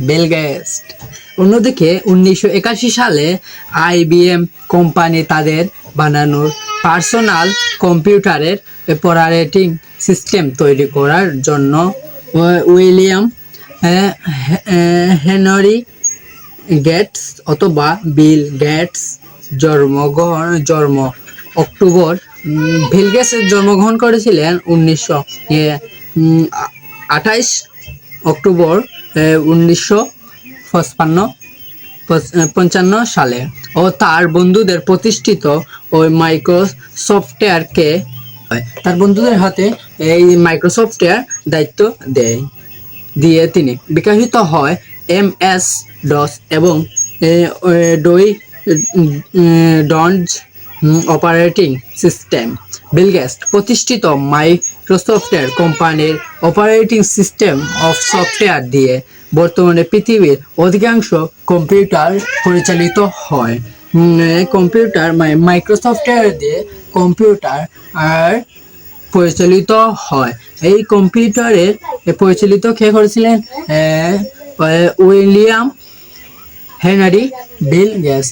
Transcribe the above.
Bill Gates. অন্যদিকে 1981 সালে IBM company তাদের বানানো পার্সোনাল কম্পিউটারের অপারেটিং সিস্টেম তৈরি করার জন্য উইলিয়াম হেনরি গেটস অথবা Bill Gates October Bill Gates জন্মগ্রহণ করেছিলেন 28 অক্টোবর 1955 সালে ও তার বন্ধুদের প্রতিষ্ঠিত ওই মাইক্রোসফটওয়্যারকে তার বন্ধুদের হাতে এই মাইক্রোসফটওয়্যার দায়িত্ব দিয়ে তিনি বিকশিত হয় MS DOS এবং ডনজ অপারেটিং সিস্টেম। বিল গেটস প্রতিষ্ঠিত মাইক্রোসফটওয়্যার কোম্পানির অপারেটিং সিস্টেম অফ সফটওয়্যার দিয়ে বর্তমানে পৃথিবীর অধিকাংশ কম্পিউটার পরিচালিত হয়। কম্পিউটার মাইক্রোসফটওয়্যার দিয়ে কম্পিউটার পরিচালিত হয়। এই কম্পিউটারের পরিচালিত কে করেছিলেন? William Henry Bill Gates.